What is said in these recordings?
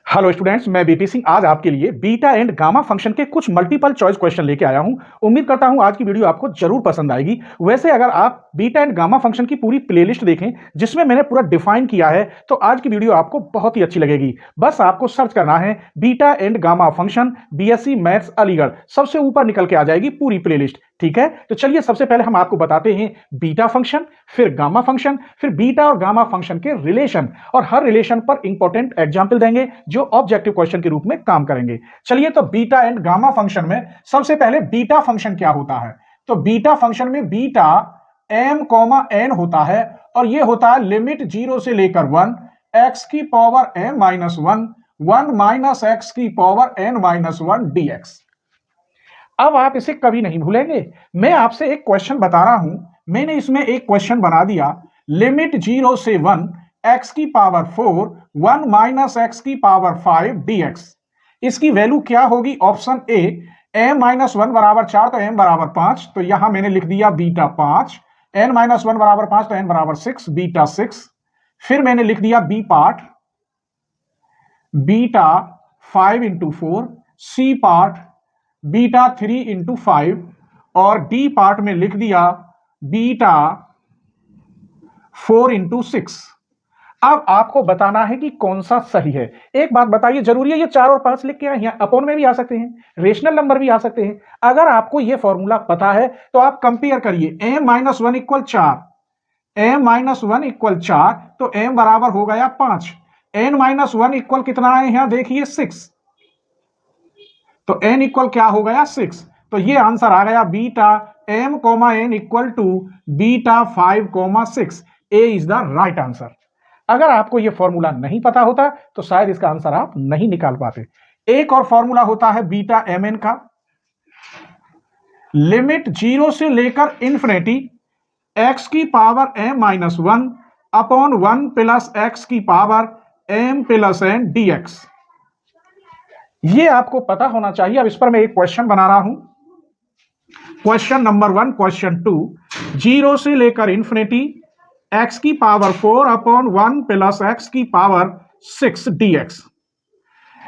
Hello students, मैं BP Singh आज आपके लिए बीटा एंड गामा फंक्शन के कुछ मल्टीपल चॉइस क्वेश्चन लेके आया हूं। उम्मीद करता हूं आज की वीडियो आपको जरूर पसंद आएगी। वैसे अगर आप बीटा एंड गामा फंक्शन की पूरी प्लेलिस्ट देखें जिसमें मैंने पूरा डिफाइन किया है तो आज की वीडियो आपको बहुत ही अच्छी लगेगी। बस आपको सर्च करना है beta and gamma function BSc maths Aligarh, सबसे ऊपर निकल के आ जाएगी पूरी प्लेलिस्ट। ठीक है, तो चलिए सबसे पहले हम आपको बताते हैं बीटा फंक्शन, फिर गामा फंक्शन, फिर बीटा और गामा फंक्शन के रिलेशन, और हर रिलेशन पर इंपॉर्टेंट एग्जाम्पल देंगे जो ऑब्जेक्टिव क्वेश्चन के रूप में काम करेंगे। चलिए, तो बीटा एंड गामा फंक्शन में सबसे पहले बीटा फंक्शन क्या होता है। तो बीटा फंक्शन में बीटा m कॉमा एन होता है और यह होता है लिमिट 0 से लेकर 1 x की power m minus 1 minus x की पावर n माइनस 1 dx। अब आप इसे कभी नहीं भूलेंगे। मैं आपसे एक क्वेश्चन बता रहा हूं, मैंने इसमें एक क्वेश्चन बना दिया लिमिट 0 से 1 x की पावर 4 1 माइनस x की पावर 5 dx। इसकी वैल्यू क्या होगी? ऑप्शन ए m माइनस 1 बराबर 4 तो m बराबर 5, तो यहां मैंने लिख दिया बीटा 5, n माइनस 1 बराबर 5 तो n बराबर 6, बीटा 6। फिर मैंने लिख दिया B part beta 5 into 4, C part beta 3 into 5 और डी पार्ट में लिख दिया बीटा 4 इंटू 6। अब आपको बताना है कि कौन सा सही है। एक बात बताइए, जरूरी है ये 4 और 5 लिख के आए? यहाँ अपॉन में भी आ सकते हैं, रेशनल नंबर भी आ सकते हैं। अगर आपको ये फॉर्मूला पता है तो आप कंपेयर करिए। m minus 1 equal 4, m minus 1 equal 4 तो m बराबर हो गया 5, n माइनस 1 इक्वल कितना है यहां देखिए 6, तो n इक्वल क्या हो गया 6। तो ये आंसर आ गया beta m comma n equal to beta 5 comma 6। A is the right answer. अगर आपको ये फॉर्मूला नहीं पता होता तो शायद इसका आंसर आप नहीं निकाल पाते। एक और फॉर्मूला होता है बीटा mn का, लिमिट 0 से लेकर इंफिनिटी x की power m minus 1 upon 1 plus x की power m plus n dx। ये आपको पता होना चाहिए। अब इस पर मैं एक क्वेश्चन बना रहा हूं। क्वेश्चन नंबर 1, क्वेश्चन 2, 0 से लेकर इंफिनिटी x की पावर 4 अपॉन 1 प्लस x की पावर 6 dx।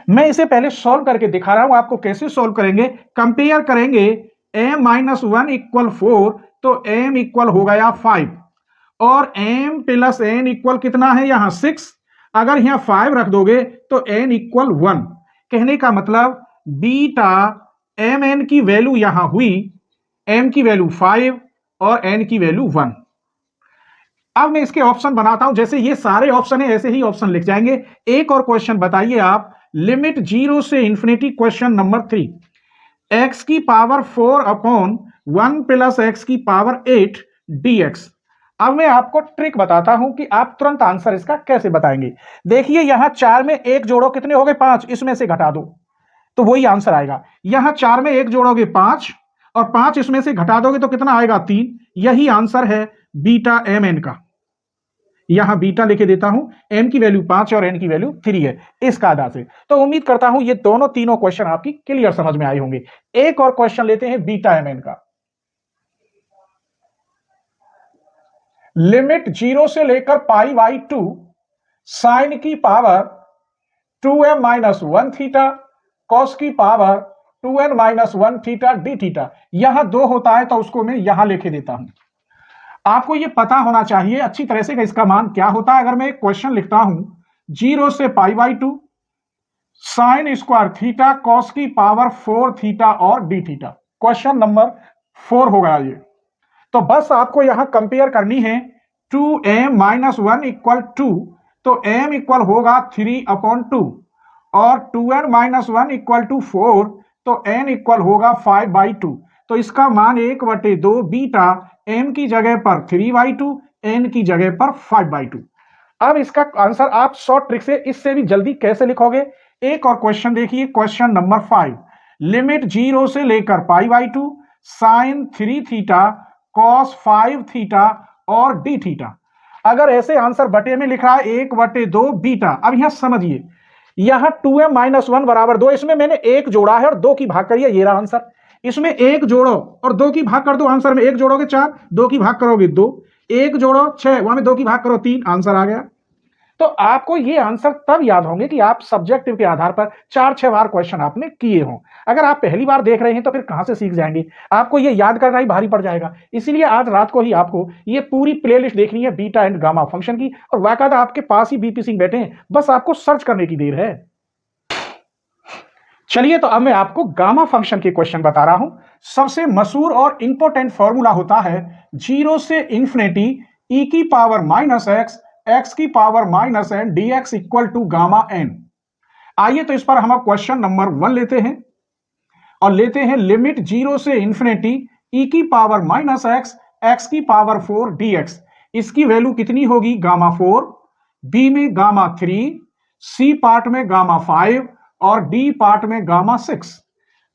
मैं इसे पहले सॉल्व करके दिखा रहा हूं आपको कैसे सॉल्व करेंगे। कंपेयर करेंगे m माइनस 1 इक्वल 4 तो m इक्वल हो गया 5 और m प्लस n इक्वल कितना है यहां 6। अगर यहां 5 रख दोगे तो n इक्वल 1। कहने का मतलब बीटा एम एन की वैल्यू यहां हुई, m की वैल्यू 5 और n की वैल्यू 1। अब मैं इसके ऑप्शन बनाता हूं, जैसे ये सारे ऑप्शन है ऐसे ही ऑप्शन लिख जाएंगे। एक और क्वेश्चन बताइए आप, लिमिट 0 से इंफिनिटी, क्वेश्चन नंबर 3, x की पावर 4 अपॉन 1 प्लस x की पावर 8 dx। अब मैं आपको ट्रिक बताता हूं कि आप तुरंत आंसर इसका कैसे बताएंगे। देखिए यहां 4 में 1 जोड़ो कितने हो गए? 5, इसमें से घटा दो तो वही आंसर आएगा। यहां 4 में 1 जोड़ोगे 5 और 5 इसमें से घटा दोगे तो कितना आएगा? 3। यही आंसर है बीटा एम एन का। यहां बीटा लिखे देता हूं, m की वैल्यू 5 और n की वैल्यू 3 है इस कायदा से। तो उम्मीद करता हूं ये दोनों तीनों क्वेश्चन आपकी क्लियर समझ में आए होंगे। एक और क्वेश्चन लेते हैं बीटा एम एन का। लिमिट 0 से लेकर पाई बाई 2 साइन की power 2m minus 1 theta cos की power 2n minus 1 theta D theta. यहां 2 होता है तो उसको मैं यहां लिखे देता हूं। आपको यह पता होना चाहिए अच्छी तरह से कि इसका मान क्या होता है। अगर मैं एक क्वेश्चन लिखता हूं 0 से पाई by 2 sine square theta cos की पावर 4 थीटा और डी थीटा, क्वेश्चन नंबर 4 हो गया ये। तो बस आपको यहां कंपेयर करनी है 2m माइनस 1 इक्वल 2 तो m इक्वल होगा 3 अपॉन 2 और 2n माइनस 1 इक्वल टू 4 तो n इक्वल होगा 5 बाई 2। तो इसका मान 1/2 बीटा m की जगह पर 3/2 n की जगह पर 5/2। अब इसका आंसर आप शॉर्ट ट्रिक से इससे भी जल्दी कैसे लिखोगे। एक और क्वेश्चन देखिए, क्वेश्चन नंबर 5, लिमिट 0 से लेकर pi by 2 sine 3 theta cos 5 theta और डी थीटा। अगर ऐसे आंसर बटे में लिख रहा है 1/2 बीटा। अब यहां समझिए, यहां 2m माइनस 1 बराबर 2, इसमें मैंने 1 जोड़ा है और 2 की भाग करिए, ये रहा आंसर। इसमें 1 जोड़ो और 2 की भाग कर दो, आंसर में 1 जोड़ोगे 4, 2 की भाग करोगे 2, 1 जोड़ो 6, वहां में 2 की भाग करो 3, आंसर आ गया। तो आपको ये आंसर तब याद होंगे कि आप सब्जेक्टिव के आधार पर 4-6 बार क्वेश्चन आपने किए हों। अगर आप पहली बार देख रहे हैं तो फिर कहां से सीख जाएंगे, आपको ये याद करना ही भारी पड़ जाएगा। इसीलिए आज रात को ही आपको ये पूरी प्लेलिस्ट देखनी है बीटा एंड गामा फंक्शन की, और वाकायदा आपके पास ही बीपी सिंह बैठे हैं, बस आपको सर्च करने की देर है। चलिए तो अब मैं आपको गामा फंक्शन के क्वेश्चन बता रहा हूं। सबसे मशहूर और इंपॉर्टेंट फॉर्मूला होता है 0 से इंफिनिटी e की पावर माइनस एक्स, एक्स की power minus n dx equal to gamma n. आइए तो इस पर हम क्वेश्चन नंबर 1 लेते हैं और लेते हैं लिमिट 0 से इंफिनिटी e की पावर माइनस एक्स, एक्स की पावर 4 dx। इसकी वैल्यू कितनी होगी? गामा 4, बी में गामा 3, सी पार्ट में गामा 5 और डी पार्ट में गामा 6।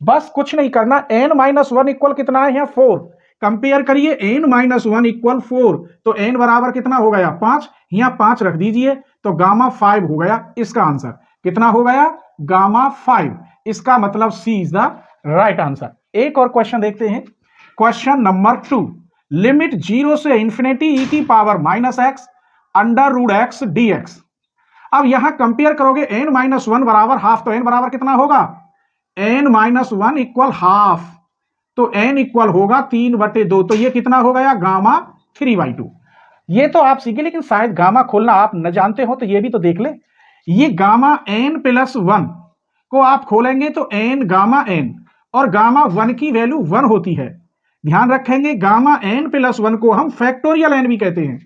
बस कुछ नहीं करना, n माइनस 1 इक्वल कितना है? यहाँ 4। कंपेयर करिए, n माइनस 1 इक्वल 4, तो n बराबर कितना हो गया? 5। यहाँ 5 रख दीजिए तो गामा 5 हो गया। इसका आंसर कितना हो गया? गामा 5। इसका मतलब सी इज द राइट आंसर। एक और क्वेश्चन देखते हैं, क्वेश्चन नंबर 2। लिमिट 0 से इंफिनिटी e की power minus x under root x dx। अब यहां कंपेयर करोगे, n माइनस 1 बराबर हाफ, तो n बराबर कितना होगा? n माइनस 1 इक्वल हाफ, तो n इक्वल होगा 3/2। तो ये कितना हो गया? गामा 3/2। ये तो आप सीखे, लेकिन शायद गामा खोलना आप न जानते हो, तो ये भी तो देख ले। ये गामा n प्लस 1 को आप खोलेंगे तो n गामा n, और गामा 1 की वैल्यू 1 होती है। ध्यान रखेंगे, गामा n प्लस 1 को हम फैक्टोरियल n भी कहते हैं।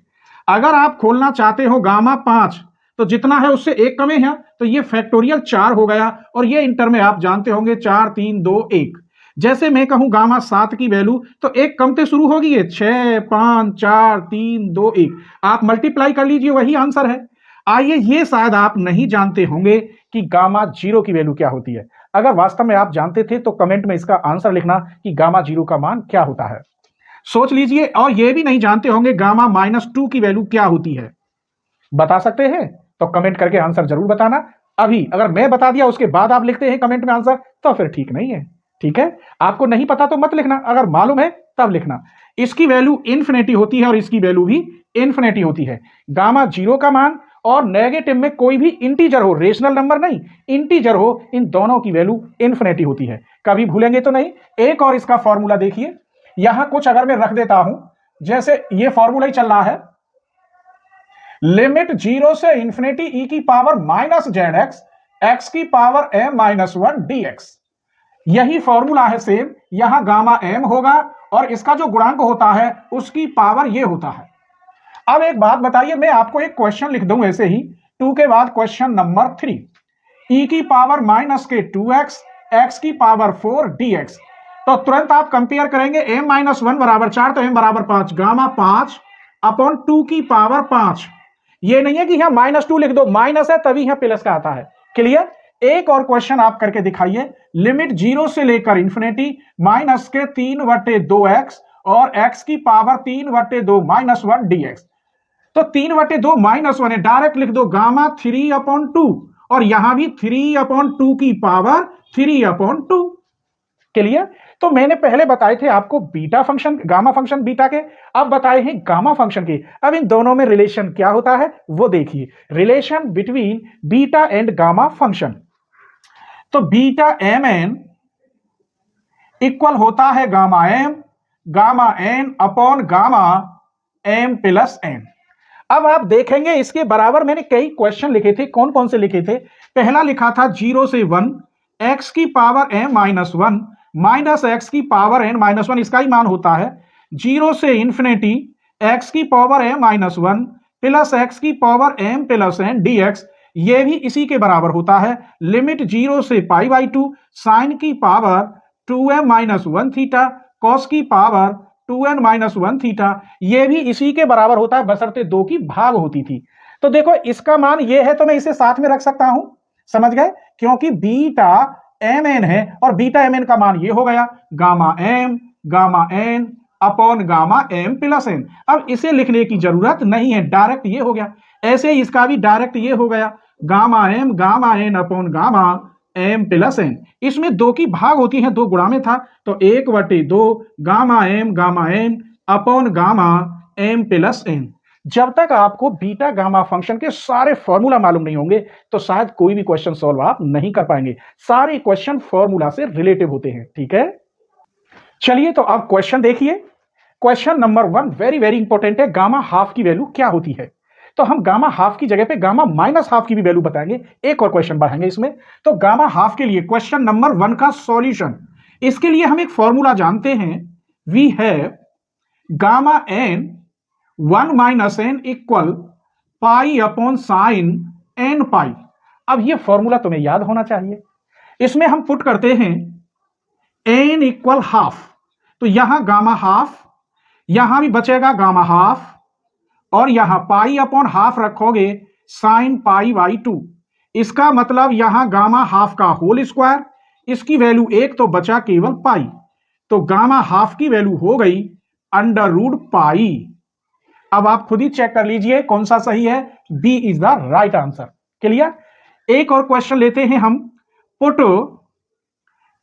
अगर आप खोलना चाहते हो गामा 5, तो जितना है उससे एक कम है, तो ये फैक्टोरियल 4 हो गया, और ये इंटर में आप जानते होंगे 4 3 2 1। जैसे मैं कहूं गामा 7 की वैल्यू, तो एक कमते शुरू होगी, ये 6 5 4 3 2 1। आप मल्टीप्लाई कर लीजिए, वही आंसर है। आइए, ये शायद आप नहीं जानते होंगे कि गामा 0 की वैल्यू क्या होती है। अगर वास्तव में आप जानते थे तो कमेंट में इसका आंसर लिखना कि गामा 0 का मान क्या होता है। सोच लीजिए। और ये भी नहीं जानते होंगे गामा माइनस 2 की वैल्यू क्या होती है। बता सकते हैं तो कमेंट करके आंसर जरूर बताना। अभी अगर मैं बता दिया उसके बाद आप लिखते हैं कमेंट में आंसर, तो फिर ठीक नहीं है। ठीक है, आपको नहीं पता तो मत लिखना, अगर मालूम है तब लिखना। इसकी वैल्यू इन्फिनिटी होती है और इसकी वैल्यू भी इन्फिनिटी होती है। गामा 0 का मान और नेगेटिव में कोई भी इंटीजर हो, रेशनल नंबर नहीं, इंटीजर हो, इन दोनों की वैल्यू इन्फिनिटी होती है। कभी भूलेंगे तो नहीं। एक और इसका फॉर्मूला देखिए, यहां कुछ अगर मैं रख देता हूं, जैसे ये फॉर्मूला ही चल रहा है, लिमिट 0 से इंफिनिटी e की power minus Z x, x की पावर m माइनस 1 dx। यही फॉर्मूला है सेम। यहां गामा m होगा और इसका जो गुणांक होता है उसकी पावर ये होता है। अब एक बात बताइए, मैं आपको एक क्वेश्चन लिख दूं ऐसे ही, 2 के बाद क्वेश्चन नंबर 3। e की पावर माइनस के 2x, x की पावर 4 dx। तो तुरंत आप कंपेयर करेंगे, m माइनस 1 बराबर 4, तो m बराबर 5, गामा 5 अपॉन 2 की पावर 5। ये नहीं है कि यहां माइनस 2 लिख दो, माइनस है तभी यहां प्लस का आता है। क्लियर? एक और क्वेश्चन आप करके दिखाइए, लिमिट 0 से लेकर इंफिनिटी माइनस के 3/2x और x की पावर 3/2 माइनस 1 dx। तो 3/2 माइनस 1 है, डायरेक्ट लिख दो गामा 3/2, और यहां भी 3/2 की पावर 3/2। क्लियर? तो मैंने पहले बताए थे आपको beta function, gamma function beta के, अब बताए हैं गामा फंक्शन के। अब इन दोनों में रिलेशन क्या होता है वो देखिए, relation between beta and gamma function. तो बीटा एम एन इक्वल होता है gamma n upon gamma m plus n. अब आप देखेंगे इसके बराबर मैंने कई क्वेश्चन लिखे थे। कौन कौन से लिखे थे? पहला लिखा था 0 से 1 एक्स की power m minus 1 minus x की पावर n माइनस 1। इसका ही मान होता है 0 से इंफिनिटी एक्स की power m minus 1 plus x की power m plus n dx। ये भी इसी के बराबर होता है लिमिट 0 से π/2 साइन की power 2m minus 1 theta cos की पावर 2n माइनस 1 थीटा। ये भी इसी के बराबर होता है, बशर्ते 2 की भाग होती थी। तो देखो इसका मान ये है, तो मैं इसे साथ में रख सकता हूं। समझ गए? क्योंकि बीटा एम एन है और बीटा एम एन का मान ये हो गया gamma n upon gamma m plus n. अब इसे लिखने की जरूरत नहीं है, डायरेक्ट ये हो गया। ऐसे ही इसका भी डायरेक्ट ये हो गया gamma n upon gamma m plus n. इसमें 2 की भाग होती है, 2 गुणा में था, तो 1/2 gamma n upon gamma m plus n. जब तक आपको बीटा गामा फंक्शन के सारे फॉर्मूला मालूम नहीं होंगे तो शायद कोई भी क्वेश्चन सॉल्व आप नहीं कर पाएंगे। सारे क्वेश्चन फॉर्मूला से रिलेटिव होते हैं, ठीक है। चलिए तो अब क्वेश्चन देखिए। Question number 1 very very important है। गामा हाफ की वैल्यू क्या होती है? तो हम गामा हाफ की जगह पे गामा माइनस हाफ की भी वैल्यू बताएंगे। एक और क्वेश्चन बढ़ाएंगे इसमें। तो गामा हाफ के लिए क्वेश्चन नंबर 1 का सॉल्यूशन, इसके लिए हम एक फॉर्मूला जानते हैं। We have gamma N 1 minus N equal pi upon sine N pi. अब ये फॉर्मूला तुम्हें याद होना चाहिए। इसमें हम पुट करते हैं एन इक्वल हाफ, तो यहां गामा हाफ, यहां भी बचेगा गामा हाफ, और यहां पाई अपॉन हाफ रखोगे साइन पाई बाई 2। इसका मतलब यहां गामा हाफ का होल स्क्वायर, इसकी वैल्यू 1 तो बचा केवल पाई, तो गामा हाफ की वैल्यू हो गई अंडर रूट पाई। अब आप खुद ही चेक कर लीजिए कौन सा सही है। B is the right answer. Clear. एक और क्वेश्चन लेते हैं हम। Put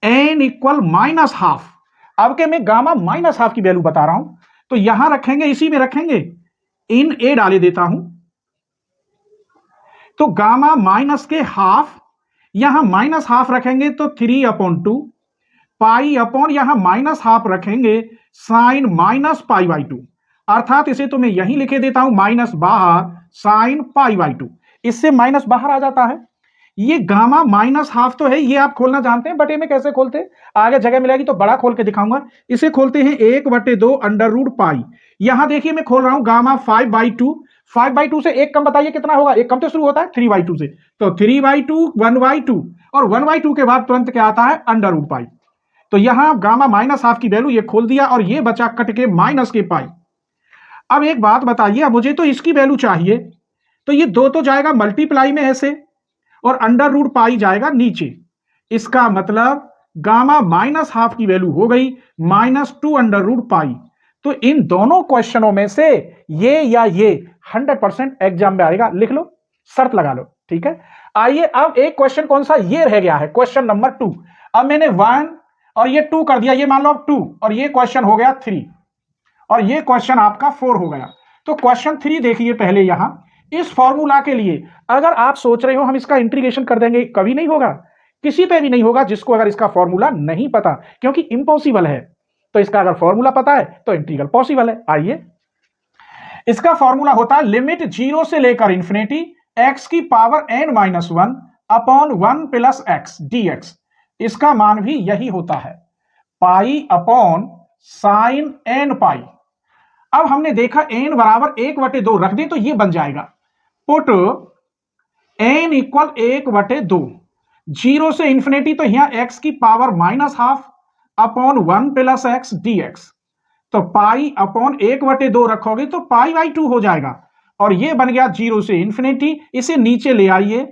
n equal minus half. अब के मैं गामा माइनस हाफ की वैल्यू बता रहा हूं, तो यहां रखेंगे, इसी में रखेंगे, इन ए डाले देता हूं, तो गामा माइनस के हाफ, यहां माइनस हाफ रखेंगे तो 3 अपॉन 2 पाई अपॉन यहां माइनस हाफ रखेंगे साइन माइनस पाई बाई 2, अर्थात इसे तो मैं यहीं लिखे देता हूं माइनस बाहर साइन पाई बाई 2। इससे माइनस बाहर आ जाता है। ये गामा माइनस हाफ तो है, ये आप खोलना जानते हैं, बटे में कैसे खोलते हैं आगे जगह मिलेगी तो बड़ा खोल के दिखाऊंगा। इसे खोलते हैं 1/2 अंडर रूट पाई। यहां देखिए मैं खोल रहा हूं गामा 5/2। 5/2 से एक कम बताइए कितना होगा? एक कम तो शुरू होता है 3/2 से, तो 3/2 1/2, और 1/2 के बाद तुरंत क्या आता है? Under root pi. तो यहां गामा माइनस हाफ की वैल्यू ये खोल दिया, और ये बचा कट के माइनस के पाई। अब एक बात बताइए, मुझे तो इसकी वैल्यू चाहिए, तो ये 2 तो जाएगा मल्टीप्लाई में ऐसे, और अंडर रूट पाई जाएगा नीचे। इसका मतलब गामा माइनस हाफ की वैल्यू हो गई -2 अंडर रूट पाई। तो इन दोनों क्वेश्चनों में से ये या ये 100% एग्जाम में आएगा। लिख लो, शर्त लगा लो, ठीक है। आइए अब एक क्वेश्चन कौन सा ये रह गया है, क्वेश्चन नंबर 2। अब मैंने 1 और ये 2 कर दिया, ये मान लो अब 2, और ये क्वेश्चन हो गया 3, और ये क्वेश्चन आपका 4 हो गया। तो क्वेश्चन 3 देखिए पहले। यहां इस फॉर्मूला के लिए अगर आप सोच रहे हो हम इसका इंटीग्रेशन कर देंगे, कभी नहीं होगा, किसी पे भी नहीं होगा जिसको अगर इसका फॉर्मूला नहीं पता, क्योंकि इंपॉसिबल है। तो इसका अगर फॉर्मूला पता है तो इंटीग्रल पॉसिबल है। आइए, इसका फॉर्मूला होता है लिमिट 0 से लेकर इंफिनिटी x की power n-1 upon 1 plus x dx। इसका मान भी यही होता है पाई अपॉन साइन n पाई। अब हमने देखा n बराबर 1/2 रख दे तो ये बन जाएगा। पुट n इक्वल 1/2, 0 से इंफिनिटी, तो यहां x की power -12 upon 1 plus x dx। तो पाई अपॉन 1/2 रखोगे तो पाई बाई 2 हो जाएगा, और ये बन गया 0 से इंफिनिटी। इसे नीचे ले आइए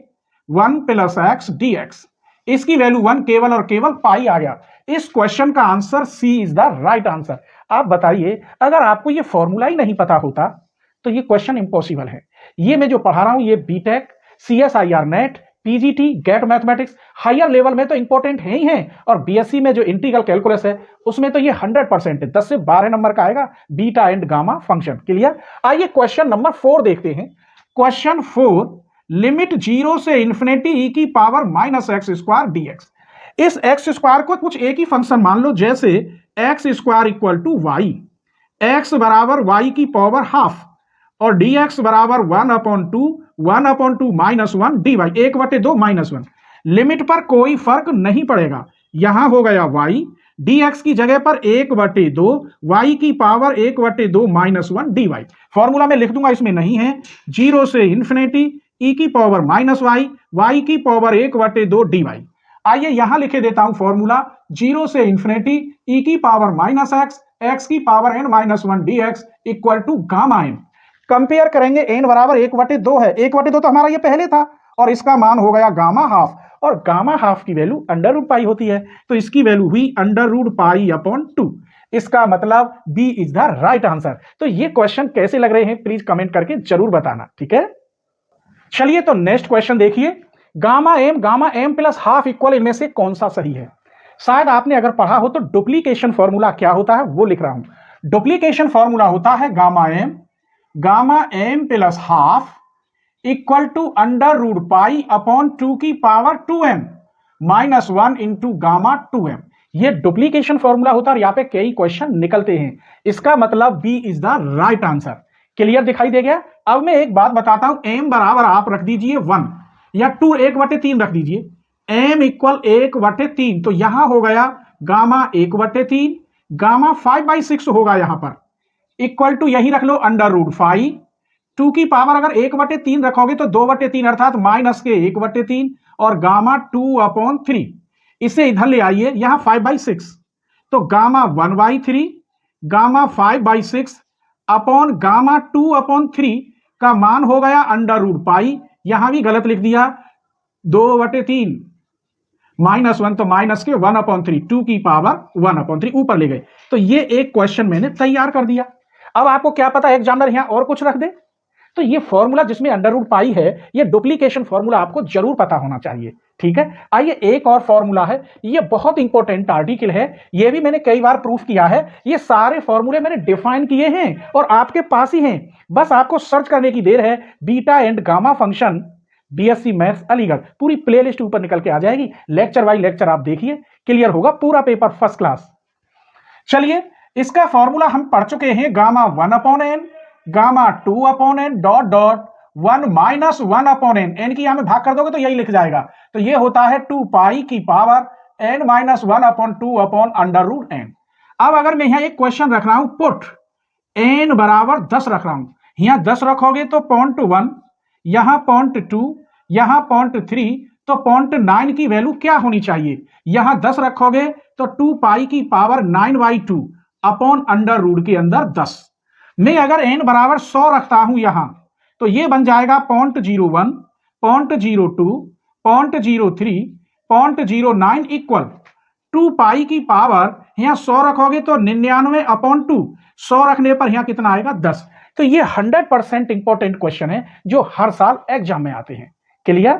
1 प्लस x dx। इसकी वैल्यू 1 केवल और केवल पाई आ गया। इस क्वेश्चन का answer C is the right answer. आप बताइए, अगर आपको ये फॉर्मूला ही नहीं पता होता तो ये क्वेश्चन इंपॉसिबल है। ये मैं जो पढ़ा रहा हूं ये BTech, CSIR NET, PGT, GATE mathematics higher level में तो इंपॉर्टेंट है ही है, और बीएससी में जो इंटीग्रल कैलकुलस है उसमें तो ये 100% है, 10 से 12 नंबर का आएगा beta and gamma function. Clear. आइए क्वेश्चन नंबर 4 देखते हैं। क्वेश्चन 4, लिमिट 0 से इंफिनिटी e की पावर -x² dx। इस एक्स स्क्वायर को कुछ एक ही फंक्शन मान लो, जैसे x² equal to y, x बराबर y की पावर हाफ, और dx बराबर 1/2 1/2 -1 dy 1/2 -1। लिमिट पर कोई फर्क नहीं पड़ेगा, यहां हो गया y, dx की जगह पर 1/2 y की पावर 1/2 -1 dy। फॉर्मूला में लिख दूंगा, इसमें नहीं है। 0 से इंफिनिटी e की पावर -y, y की पावर 1/2 dy। आइए यहां लिखे देता हूं फॉर्मूला, 0 से इंफिनिटी e की पावर -x, x की power n-1 dx equal to gamma n। Compare करेंगे, n बराबर 1/2 है, 1/2 तो हमारा ये पहले था, और इसका मान हो गया गामा हाफ, और गामा हाफ की वैल्यू अंडर रूट पाई होती है, तो इसकी वैल्यू हुई अंडर रूट पाई अपॉन 2। इसका मतलब B is the right answer. तो ये क्वेश्चन कैसे लग रहे हैं प्लीज कमेंट करके जरूर बताना, ठीक है। चलिए तो नेक्स्ट क्वेश्चन देखिए। Gamma m plus half equal, इनमें से कौन सा सही है? शायद आपने अगर पढ़ा हो तो डुप्लीकेशन फॉर्मूला क्या होता है वो लिख रहा हूं। डुप्लीकेशन फॉर्मूला होता है gamma m gamma m plus half equal to under root pi upon 2 की power 2m minus 1 into gamma 2m। ये डुप्लीकेशन फॉर्मूला होता है और यहां पे कई क्वेश्चन निकलते हैं। इसका मतलब B is the right answer. Clear दिखाई दे गया। अब मैं एक बात बताता हूं, m बराबर आप रख दीजिए 1 या 2 1/3 रख दीजिए, m इक्वल 1/3, तो यहां हो गया गामा 1/3, गामा 5/6 होगा यहां पर, इक्वल टू यही रख लो अंडर रूट 5, 2 की पावर अगर 1/3 रखोगे तो 2/3 अर्थात माइनस के 1/3 और गामा 2/3। इसे इधर ले आइए, यहां 5/6, तो गामा 1/3, गामा 5/6 अपॉन गामा 2/3 का मान हो गया अंडर रूट पाई, यहां भी गलत लिख दिया 2/3 माइनस 1, तो माइनस के 1/3, 2 की पावर 1/3 ऊपर ले गए। तो ये एक क्वेश्चन मैंने तैयार कर दिया। अब आपको क्या पता एग्जामिनर यहां और कुछ रख दे, तो ये फॉर्मूला जिसमें अंडर रूट पाई है, ये डुप्लीकेशन फॉर्मूला आपको जरूर पता होना चाहिए। ठीक है, आइए एक और फॉर्मूला है, ये बहुत इंपॉर्टेंट आर्टिकल है, ये भी मैंने कई बार प्रूफ किया है। ये सारे फॉर्मूले मैंने डिफाइन किए हैं और आपके पास ही हैं, बस आपको सर्च करने की देर है। Beta and gamma function, BSc maths Aligarh, पूरी प्लेलिस्ट ऊपर निकल के आ जाएगी, लेक्चर बाय लेक्चर आप देखिए, क्लियर होगा पूरा पेपर फर्स्ट क्लास। चलिए, इसका फॉर्मूला हम पढ़ चुके हैं, gamma 1/n, gamma 2/n dot dot 1 minus 1/n, n की यहां में भाग कर दोगे तो यही लिख जाएगा, तो ये होता है 2 पाई की power n minus 1/2 upon under root n। अब अगर मैं यहां एक क्वेश्चन रख रहा हूं, पुट n बराबर 10 रख रहा हूं, यहां 10 रखोगे तो 0.1, यहां 0.2, यहां 0.3, तो 0.9 की वैल्यू क्या होनी चाहिए, यहां 10 रखोगे तो 2 पाई की पावर 9/2 अपॉन अंडर रूट के अंदर 10। मैं अगर n बराबर 100 रखता हूं यहां, तो ये बन जाएगा 0.01, 0.02, 0.03, 0.09 इक्वल 2 पाई की पावर, यहां 100 रखोगे तो 99/2, 100 रखने पर यहां कितना आएगा 10। तो ये 100% इंपॉर्टेंट क्वेश्चन है जो हर साल एग्जाम में आते हैं। क्लियर।